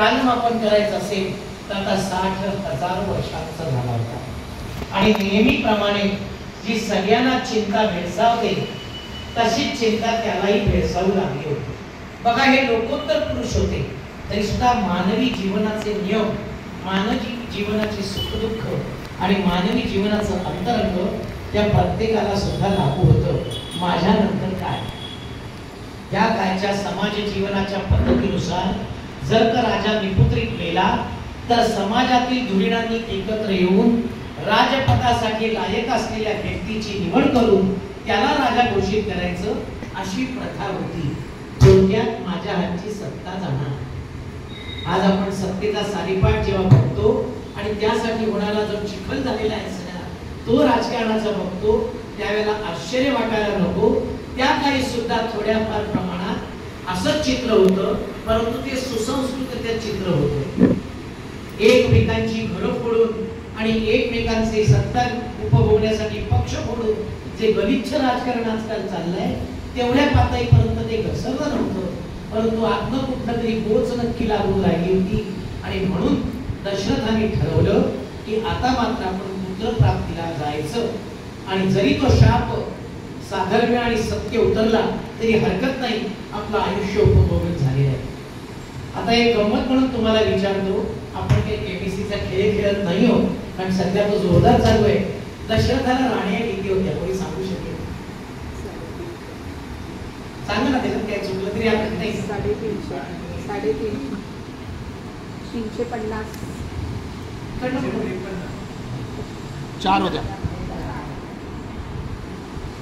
कालमापन करायचं असेल तर आता 60,000 वर्षांचा झाला होता। आणि नेहमीप्रमाणे जी सगळ्यांना चिंता भेडसावते तशीच चिंता त्यालाही भेडसावू लागली होती। बघा, हे लोकोत्तर पुरुष होते तरी सुद्धा मानवी जीवनाचे नियम, मानवी जीवनाचे सुखदुःख आणि मानवी जीवनाचं अंतरंग त्या प्रत्येकाला सुद्धा लागू होतं। माझ्यानंतर काय? या काळच्या समाज जीवनाच्या पद्धतीनुसार जर का राजा निपुत्रिक केला तर समाजातील धुरीणांनी एकत्र येऊन राजपदासाठी लायक असलेल्या व्यक्तीची निवड करून त्याला राजा घोषित करायचं अशी प्रथा होती। थोडक्यात माझ्या हातची सत्ता जाणार। आज आपण सत्तेचा सारीपाट जेव्हा बघतो आणि त्यासाठी होणारा जो चिखल झालेला आहे सगळा तो राजकारणाचा बघतो त्यावेळेला आश्चर्य वाटायला नको। त्या काळी सुद्धा थोड्याफार प्रमाणात असंच चित्र होतं, परंतु ते सुसंस्कृत चित्र होतं। एकमेकांची घरं फोडून आणि एकमेकांचे सत्ता उपभोगण्यासाठी पक्ष फोडून जे गलिच्छ राजकारण आजकाल चाललंय तेवढ्या पातळीपर्यंत ते घसरलं नव्हतं, परंतु आत्म कुठंतरी बोच नक्की लागून राहिली होती। आणि म्हणून दशरथाने ठरवलं की आता मात्र आपण पुत्रप्राप्तीला जायचं आणि जरी तो शाप साधर्म्य आणि सत्य उतरला तरी हरकत नाही, आपलं आयुष्य उपभोगत झालेलं आहे। आता एक गंमत म्हणून तुम्हाला विचारतो, आपण काही केबीसीचा खेळ खेळत नाही हो, कारण सध्या तो जोरदार चालू आहे। दशरथाला राण्या किती होत्या कोणी सांगू शकेल? सांगा ना, त्याच्यात काय चुकलं तरी आपण नाही। 350 4 होत्या।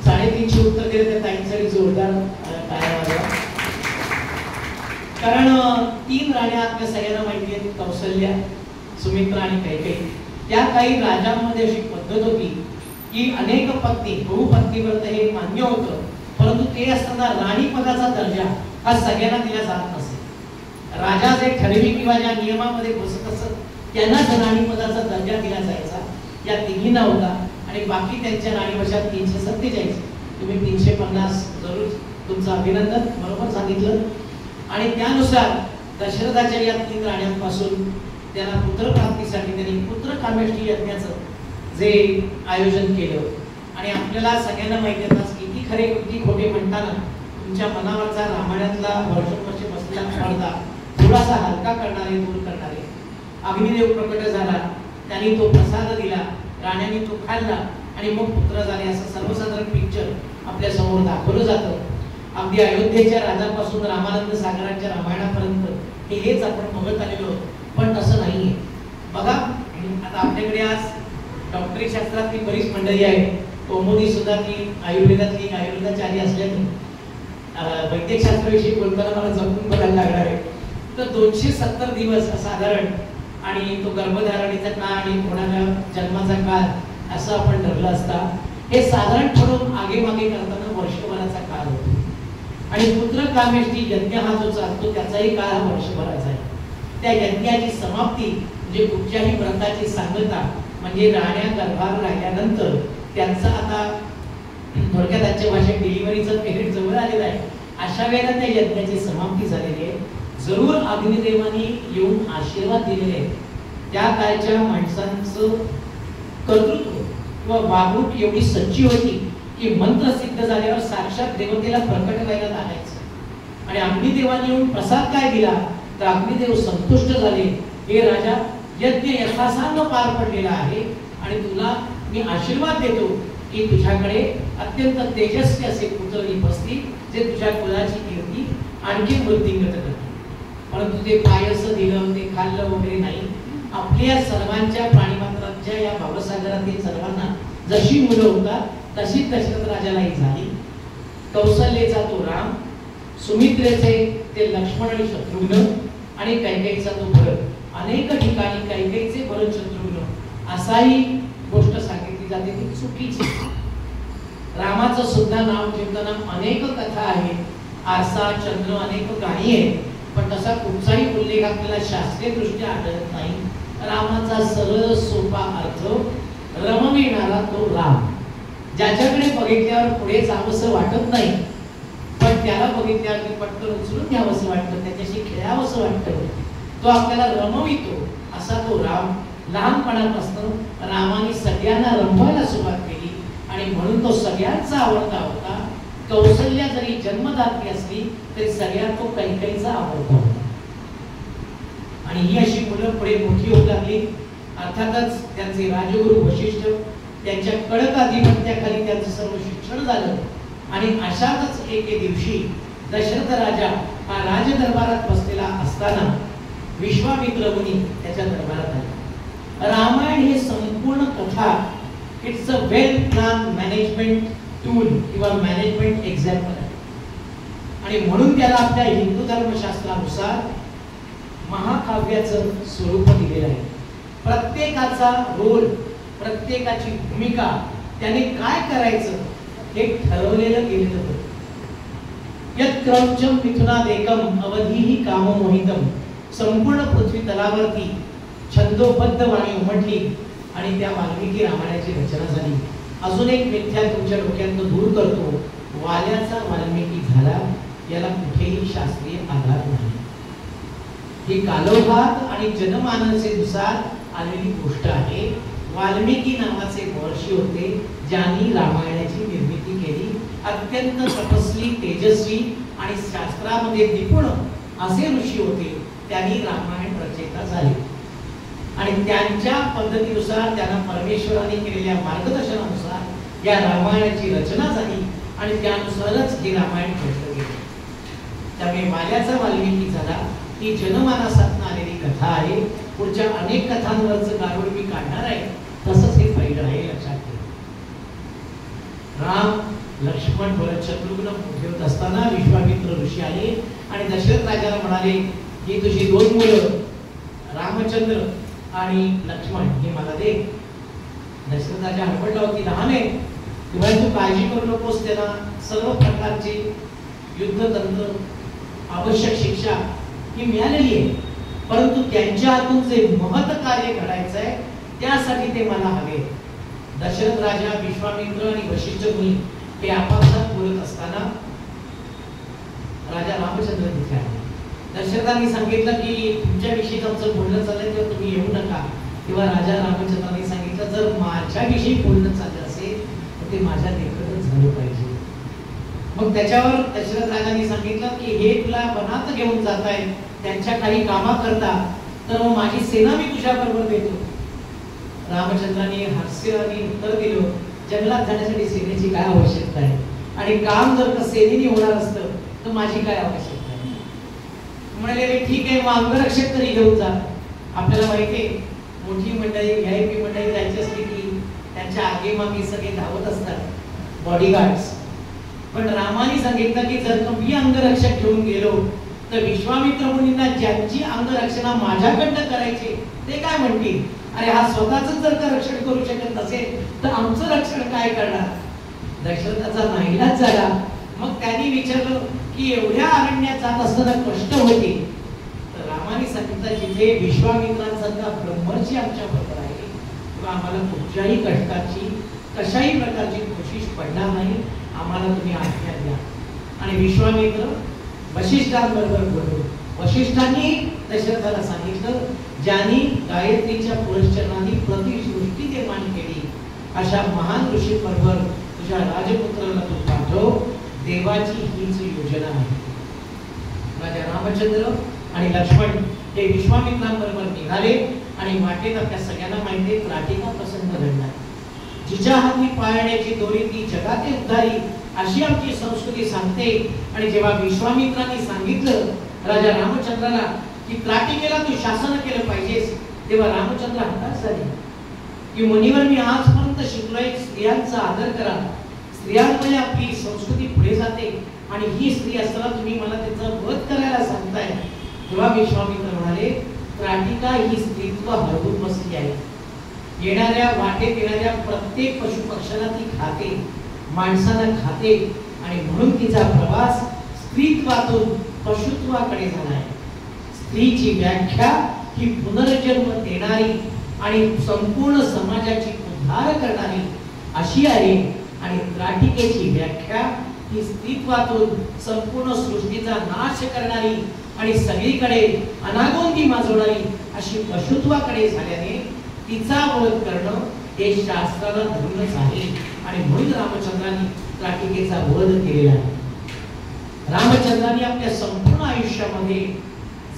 350 उत्तर दिले त्या ताईंसाठी जोरदार टाळ्या वाजवा। कारण 3 राण्या आपल्या सगळ्यांना माहिती आहेत, कौशल्या, सुमित्रा आणि कैकेयी। त्या काही राजांमध्ये अशी पद्धत होती की अनेक पत्नी, बहुपत्नीव्रत हे मान्य होतं, परंतु ते असताना राणी पदाचा दर्जा हा सगळ्यांना दिला जात नसे। राजा जे ठरवी किंवा ज्या नियमामध्ये बसत असत त्यांनाच राणी पदाचा दर्जा दिला जायचा। या तिघींना होता आणि बाकी त्यांच्या राणीवशात 347। तुम्ही 350 जरूर, तुमचं अभिनंदन, बरोबर सांगितलं। आणि त्यानुसार दशरथाच्या या 3 राण्यांपासून त्यांना पुत्रप्राप्तीसाठी त्यांनी पुत्रकामेष्टी यज्ञाचं जे आयोजन केलं। आणि आपल्याला सगळ्यांना माहिती आहे किती खरे किती खोटे म्हणताना तुमच्या मनावरचा रामायणातला वर्षोवर्ष बसलेला पडदा थोडासा हलका करणारे, दूर करणारे। अग्निदेव प्रकट झाला, त्यांनी तो प्रसाद दिला, राण्यांनी तो खाल्ला आणि मग पुत्र झाले, असं सर्वसाधारण पिक्चर आपल्या समोर दाखवलं जातं। अगदी अयोध्येच्या राजापासून रामानंद सागराच्या रामायणापर्यंत हेच आपण बघत आलेलो, पण तसं नाहीये। बघा, आता आपल्याकडे आज डॉक्टरी शास्त्रातली बरीच मंडळी आहे, कौमुदी सुद्धा ती आयुर्वेदातली आयुर्वेदाचार्य असल्याने वैद्यक शास्त्राविषयी बोलताना मला जपून बोलायला लागणार आहे। तर 270 दिवस साधारण, आणि तो गर्भधारणेचा काळ आणि कोणाला जन्माचा काळ असं आपण ठरलं असता हे साधारण ठरवून आगे मागे करताना वर्षभराचा काळ होतो। आणि पुत्रकामेष्टी यज्ञ हा जो चालतो त्याचाही काळ हा वर्षभराचा आहे। त्या यज्ञाची समाप्ती म्हणजे कुठच्याही व्रताची सांगता म्हणजे राण्या गर्भावर राहिल्यानंतर त्यांचा आता थोडक्यात आजच्या भाषेत डिलिव्हरीचं पिरियड जवळ आलेलं आहे, अशा वेळेला त्या यज्ञाची समाप्ती झालेली आहे। जरूर अग्निदेवानी येऊन आशीर्वाद दिलेले आहेत। त्या काळच्या माणसांचं कर्तृत्व किंवा वागणूक एवढी सच्ची होती की मंत्र सिद्ध झाल्यावर साक्षात देवतेला प्रकट व्हायला लागायचं। आणि अग्निदेवाने येऊन प्रसाद काय दिला तर अग्निदेव संतुष्ट झाले, हे राजा यज्ञ यथासांग पार पडलेला आहे आणि तुला मी आशीर्वाद देतो की तुझ्याकडे अत्यंत तेजस्वी असे पुत्र निपसतील जे तुझ्या कुलाची कीर्ती आणखी वृद्धिंगत करतील। परंतु ते पायस दिलं, ते खाल्लं वगैरे नाही। आपल्या सर्वांच्या प्राणीमात्रांच्या या भावसागरातील सर्वांना जशी मुलं होतात तशी दशरथ राजालाही झाली। कौशल्येचा तो राम, सुमित्रेचे ते लक्ष्मण आणि शत्रुघ्न आणि कैकेयीचा तो भरत। अनेक ठिकाणी कैकेयीचे भरत शत्रुघ्न असाही गोष्ट सांगितली जाते ती चुकीची। रामाचं सुद्धा नाव घेताना अनेक कथा आहेत, आरसा चंद्र अनेक गाणी आहेत, पण तसा कुठचाही उल्लेख आपल्याला शास्त्रीय दृष्ट्या आढळत नाही। रामाचा सरळ सोपा अर्थ रमविणारा तो राम, ज्याच्याकडे बघितल्यावर पुढे जावंसं वाटत नाही, पण त्याला बघितल्यावर पटकन उचलून घ्यावंसं वाटतं, त्याच्याशी खेळावंसं वाटतं। तो आपल्याला रमवितो असा तो राम लहानपणापासून रामाने सगळ्यांना रमवायला सुरुवात केली आणि म्हणून तो सगळ्यांचा आवडता होता. कौशल्या जरी जन्मदात्री असली तरी सगळ्यात तो कैकेयीचा आवडता होता. आणि ही अशी मुलं पुढे मोठी होऊ लागली. अर्थातच त्यांचे राजगुरू वशिष्ठ त्यांच्या कडक आधिपत्याखाली त्यांचं सर्व शिक्षण झालं. आणि अशातच एके दिवशी दशरथ राजा हा राजदरबारात बसलेला असताना विश्वामित्र मुनी त्याच्या दरबारात आले. रामायण हे संपूर्ण कथा it's a well plan management tool किंवा मॅनेजमेंट एक्झाम्पल आहे. आणि म्हणून त्याला आपल्या हिंदू धर्मशास्त्रानुसार महाकाव्याचं स्वरूप दिलेलं आहे. प्रत्येकाचा रोल, प्रत्येकाची भूमिका, त्याने काय करायचं हे ठरवलेलं गेलेलं होतं. यत् क्रौंचम मिथुनादेकम अवधीहि काममोहितम. संपूर्ण पृथ्वी तलावरती छंदोबद्ध वाणी उमटली आणि त्या वाल्मिकी रामायणाची रचना झाली. अजून एक मिथ्या तुमच्या डोक्यातून दूर करतो. वाल्याचा वाल्मिकी झाला याला कुठेही शास्त्रीय आधार नाही. ही कालोभात आणि जनमानसेनुसार आलेली गोष्ट आहे. वाल्मिकी नावाचे महर्षी होते ज्यांनी रामायणाची निर्मिती केली. अत्यंत तपस्वी, तेजस्वी आणि शास्त्रामध्ये निपुण असे ऋषी होते. त्यांनी रामायण रचयिता झाले आणि त्यांच्या पद्धतीनुसार त्यांना परमेश्वराने केलेल्या मार्गदर्शनानुसार या रामायणाची रचना झाली आणि त्यानुसारच हे रामायण घडलं गेलं. त्यामुळे वाल्याचा वाल्मिकी झाला ही जनमानसातून आलेली कथा आहे. पुढच्या अनेक कथांवरचं गारुड मी काढणार आहे. तसंच हे पहिलं आहे, लक्षात ठेवा. राम, लक्ष्मण, भरत, शत्रुघ्न मोठे होत असताना विश्वामित्र ऋषी आले आणि दशरथ राजाला म्हणाले की तुझी दोन मुलं रामचंद्र आणि लक्ष्मण हे मला दे. दशरथ राजा हडबडला होती, लहान आहे तेव्हा तू काळजी करू नकोस. त्यांना सर्व प्रकारचे युद्धतंत्र, आवश्यक शिक्षा ही मिळालेली आहे, परंतु त्यांच्या हातून जे महत् कार्य घडायचं आहे त्यासाठी ते मला हवे. दशरथ राजा, विश्वामित्र आणि वशिष्ठ मुनी हे आपापसात बोलत असताना राजा रामचंद्र तिथे आले. दशरथांनी सांगितलं की तुमच्याविषयी आमचं बोलणं चाललंय तर तुम्ही येऊ नका. तेव्हा राजा रामचंद्रांनी सांगितलं जर माझ्याविषयी बोलणं चाललं असेल तर ते माझ्या देखतच झालं पाहिजे. मग त्याच्यावर दशरथ राजांनी सांगितलं की हे तुला वनात घेऊन जात आहे त्यांच्या काही कामा करता, तर मग माझी सेना मी तुझ्या बरोबर देतो. रामचंद्रांनी हास्याने उत्तर दिलं, जंगलात जाण्यासाठी सेनेची काय आवश्यकता आहे आणि काम जर का सेनेने होणार असतं तर माझी काय आवश्यकता आहे. म्हणाले ठीक आहे, मग अंगरक्षक तरी घेऊन जा. आपल्याला माहिती आहे मोठी मंडळी, व्हीआयपी मंडळी जायची असली की त्यांच्या आगे मागे सगळे धावत असतात बॉडीगार्ड्स. पण रामाने सांगितलं की जर का मी अंगरक्षक घेऊन गेलो तर विश्वामित्र मुनींना ज्यांची अंगरक्षणा माझ्याकडनं करायची ते काय म्हणतील, अरे हा स्वतःच जर का रक्षण करू शकत नसेल तर आमचं रक्षण काय करणार. दशरथाचा नाईलाज झाला. मग त्यांनी विचारलं की एवढ्या अरण्यात जात असताना कष्ट होते, तर रामाने सांगितलं जिथे विश्वामित्रांसारखा ब्रह्मर्षी आमच्या बरोबर आहे तेव्हा आम्हाला कुठच्याही कष्टाची कशाही प्रकारची कोशिश पडणार नाही, आम्हाला तुम्ही आज्ञा द्या. आणि विश्वामित्र वशिष्ठांबरोबर बोललो. वशिष्ठांनी दशरथाला सांगितलं ज्यांनी गायत्रीच्या पुरश्चरणाने प्रतिसृष्टी निर्माण केली अशा महान ऋषी बरोबर तुझ्या राजपुत्राला तू पाठव. देवाची हीच योजना आहे. राजा रामचंद्र आणि लक्ष्मण हे विश्वामित्रांबरोबर निघाले आणि वाटेत आपल्या सगळ्यांना माहिती आहे राधिका प्रसंग घडला. जिच्या हाती पाळण्याची दोरी ती जगाते उद्धारी अशी आमची संस्कृती सांगते. आणि जेव्हा विश्वामित्रांनी सांगितलं राजा रामचंद्राला की त्राटिकेला तू शासन केलं पाहिजेस, तेव्हा रामचंद्र हताश झाले की मुनिवर मी आजपर्यंत शिकलोय स्त्रियांचा आदर करा, स्त्रियांमुळे आपली संस्कृती पुढे जाते आणि ही स्त्री असताना तुम्ही मला त्याचा वध करायला सांगताय. तेव्हा विश्वामित्र म्हणाले त्राटिका ही स्त्रीत्व हरवून बसली आहे. येणाऱ्या वाटेत येणाऱ्या प्रत्येक पशु पक्षाला ती खाते, माणसाला खाते आणि म्हणून तिचा प्रवास स्त्रीत्वातून पशुत्वाकडे झाला आहे. स्त्रीची व्याख्या ही पुनर्जन्म देणारी आणि संपूर्ण समाजाची उद्धार करणारी अशी आहे आणि त्राटिकेची व्याख्या ही स्त्रीत्वातून संपूर्ण सृष्टीचा नाश करणारी आणि सगळीकडे अनागोंदी माजवणारी अशी पशुत्वाकडे झाल्याने तिचा वध करणं हे शास्त्राला धरूनच आहे आणि म्हणून रामचंद्रांनी त्राटिकेचा वध केलेला आहे. रामचंद्रांनी आपल्या संपूर्ण आयुष्यामध्ये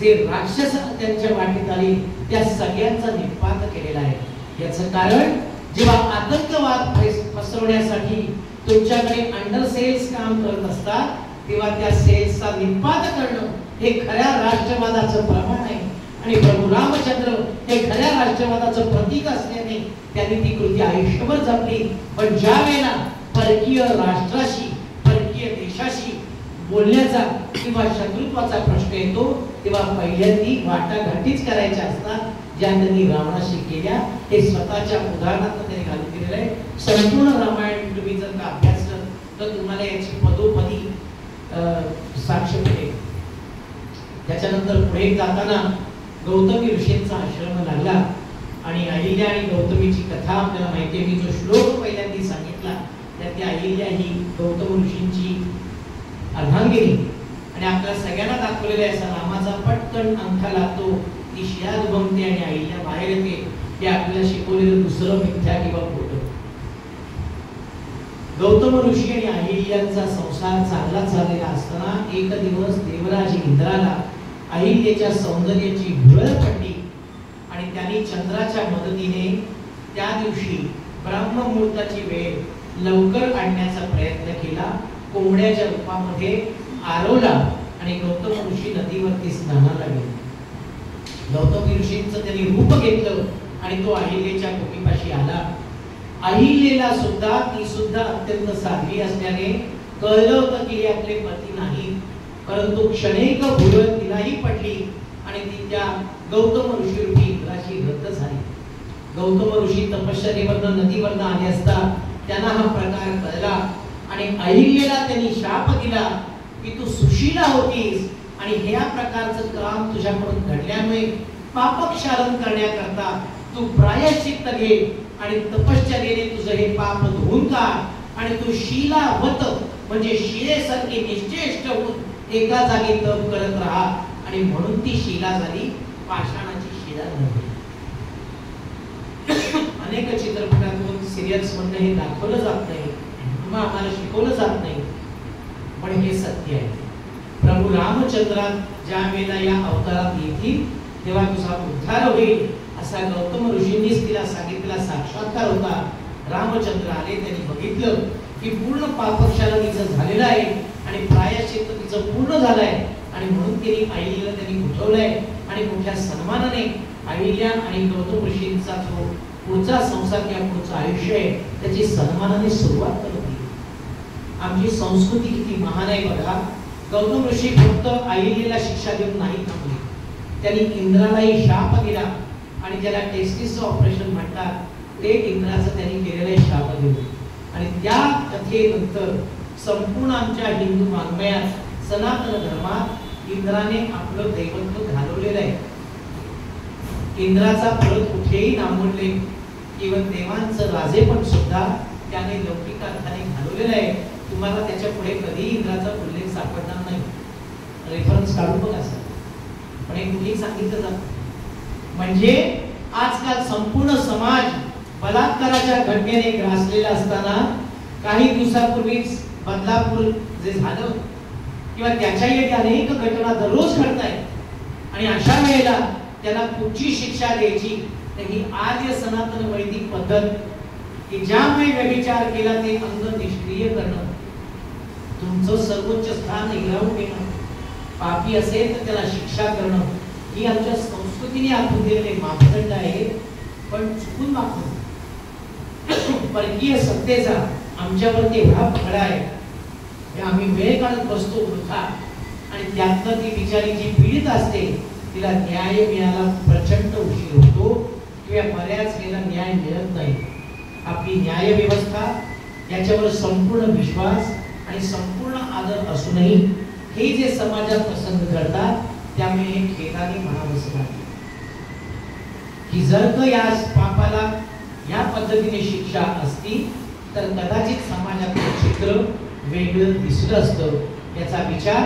जे राक्षस त्यांच्या वाटेत आले त्या सगळ्यांचा निपात केलेला आहे. याचं कारण जेव्हा आतंकवाद पसरवण्यासाठी तुमच्याकडे अंडर सेल्स काम करत असतात तेव्हा त्या सेल्सचा निपात करणं हे खऱ्या राष्ट्रवादाचं प्रमाण आहे. आणि प्रभू रामचंद्र हे खऱ्या राष्ट्रवादाचं प्रतीक असल्याने त्यांनी ती कृती आयुष्यभर जपली. पण ज्या वेळेला परकीय राष्ट्राशी परकीय देशाशी बोलण्याचा किंवा शत्रुत्वाचा प्रश्न येतो तेव्हा पहिल्यांदी वाटाघाटीच करायच्या असतात, ज्या त्यांनी रावणाशी केल्या. हे स्वतःच्या उदाहरणात त्यांनी घालून दिलेलं आहे. संपूर्ण रामायण तुम्ही जर का अभ्यासलं तर तुम्हाला याची पदोपदी साक्ष मिळेल. त्याच्यानंतर पुढे जाताना गौतमी ऋषींचा आश्रम लागला आणि अहिल्या आणि गौतमीची कथा आपल्याला माहिती आहे. मी जो श्लोक पहिल्यांदा सांगितला त्यात अहिल्या ही गौतम ऋषींची अर्धांगिनी आणि आपल्या सगळ्यांना दाखवलेला असा रामाचा पटकन अंगठा लागतो, ती शिळा उगमते आणि अहिल्या बाहेर येते. हे आपल्याला शिकवलेलं दुसरं मिथ्या किंवा खोटं. गौतम ऋषी आणि अहिल्याचा संसार चांगला चाललेला असताना एक दिवस देवराज इंद्राला अहिल्याच्या सौंदर्याची भुरळ पडली आणि त्यांनी चंद्राच्या मदतीने त्या दिवशी ब्रह्ममुहूर्ताची वेळ लवकर आणण्याचा प्रयत्न केला. कोंबड्याच्या रूपामध्ये आरवला आणि गौतम ऋषी नदीवरती स्नानाला गेले. गौतम ऋषींचं त्यांनी रूप घेतलं आणि तो अहिल्याच्या कुटीपाशी आला. अहिल्याला सुद्धा ती सुद्धा अत्यंत साध्वी असल्याने कळलं होतं की आपले पती नाही, परंतु क्षणिक भुरळ तिलाही पडली आणि ती त्या गौतम ऋषी रूपी इंद्राशी रद्द झाली. गौतम ऋषी तपश्चर्येवरनं नदीवरनं आले असता त्यांना हा प्रकार कळला आणि अहिल्याला त्यांनी शाप दिला की तू सुशीला होतीस आणि ह्या प्रकारचं काम तुझ्याकडून घडल्यामुळे पापक्षालन करण्याकरता तू प्रायश्चित्त घे आणि तपश्चर्येने तुझं हे पाप धुवून काढ आणि तू शीलावत म्हणजे शिलेसारखी निश्चेष्ट होऊन एका जागी तप करत राहा. आणि म्हणून ती शिला झाली, पाषाणाची शिला झाली. अनेक चित्रपटातून सिरियल्स मधनं हे दाखवलं जात नाही किंवा आम्हाला शिकवलं जात नाही, पण हे सत्य आहे. प्रभू रामचंद्र ज्या वेळेला या अवतारात येतील तेव्हा तुझा उद्धार होईल असा गौतम ऋषींनीच तिला सांगितलेला साक्षात्कार होता. रामचंद्र आले, त्यांनी बघितलं की पूर्ण पापक्षालन तिचं झालेलं आहे आणि प्रायश्चित्त तिचं पूर्ण झालंय आणि म्हणून त्यांनी अहिल्याला त्यांनी उठवलंय आणि मोठ्या सन्मानाने अहिल्या आणि गौतम ऋषींचा जो पुढचा संसार किंवा पुढचं आयुष्य आहे त्याची सन्मानाने सुरुवात करत होती. आमची संस्कृती किती महान आहे बघा. गौतम ऋषी फक्त अहिल्याला शिक्षा देऊन नाही थांबले, त्यांनी इंद्रालाही शाप दिला आणि ज्याला टेस्टिसचं ऑपरेशन म्हणतात ते इंद्राचं त्यांनी केलेलं शाप दिलं. आणि त्या कथेनंतर संपूर्ण आमच्या हिंदू वाङ्मयात सनातन धर्मात इंद्राने आपलं दैवत्व घालवलेलं आहे. इंद्राचा परत कुठेही नामोडले किंवा देवांचं राजेपण सुद्धा त्याने लौकिक अर्थाने घालवलेलं आहे. तुम्हाला त्याच्या पुढे कधी इंद्राचा उल्लेख सापडणार नाही. रेफरन्स काढून बघा सर, पण हे कुठेही सांगितलं जातं. म्हणजे आजकाल संपूर्ण समाज बलात्काराच्या घटनेने ग्रासलेला असताना काही दिवसापूर्वीच बदलापूर जे झालं किंवा त्याच्याही अनेक घटना दररोज घडत आहेत आणि अशा वेळेला त्याला कुठची शिक्षा द्यायची तर ही आर्य सनातन वैदिक पद्धत की ज्यामुळे व्यभिचार केला ते अंग निष्क्रिय करणं, तुमचं सर्वोच्च स्थान हिरावून घेणं, पापी असेल तर त्याला शिक्षा करणं, ही आमच्या संस्कृतीने आखून दिलेले मापदंड आहे. पण चुकून मागतो परकीय सत्तेचा आमच्यावरती एवढा पगडा आहे की आम्ही वेळ काढत बसतो वृथा आणि त्यातनं ती बिचारी जी पीडित असते तिला न्याय मिळायला प्रचंड उशीर होतो किंवा बऱ्याच वेळेला न्याय मिळत नाही. आपली न्याय व्यवस्था याच्यावर संपूर्ण विश्वास आणि संपूर्ण आदर असूनही हे जे समाजात पसंत करतात त्यामुळे हे खेदाने म्हणावंसं लागतं की जर का या पापाला या पद्धतीने शिक्षा असती तर कदाचित समाजातलं चित्र वेगळं दिसलं असतं. याचा विचार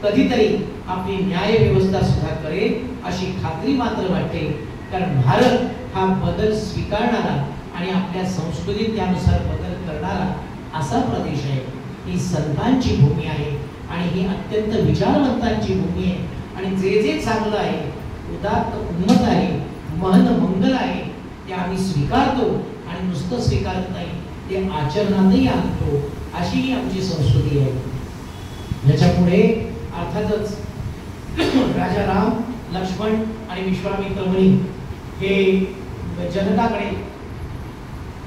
कधीतरी आपली न्याय व्यवस्था सुद्धा करेल अशी खात्री मात्र वाटते. कारण भारत हा बदल स्वीकारणारा आणि आपल्या संस्कृतीत त्यानुसार बदल करणारा असा प्रदेश आहे. ही संतांची भूमी आहे आणि ही अत्यंत विचारवंतांची भूमी आहे. आणि जे जे चांगलं आहे, उदात्त उन्मत आहे, महन मंगल आहे, ते आम्ही स्वीकारतो आणि नुसतं स्वीकारत नाही, ते आचरणातही आणतो. अशी ही आमची संस्कृती आहे. याच्यापुढे अर्थातच राजा राम, लक्ष्मण आणि विश्वामित्र मुनी हे जनकाकडे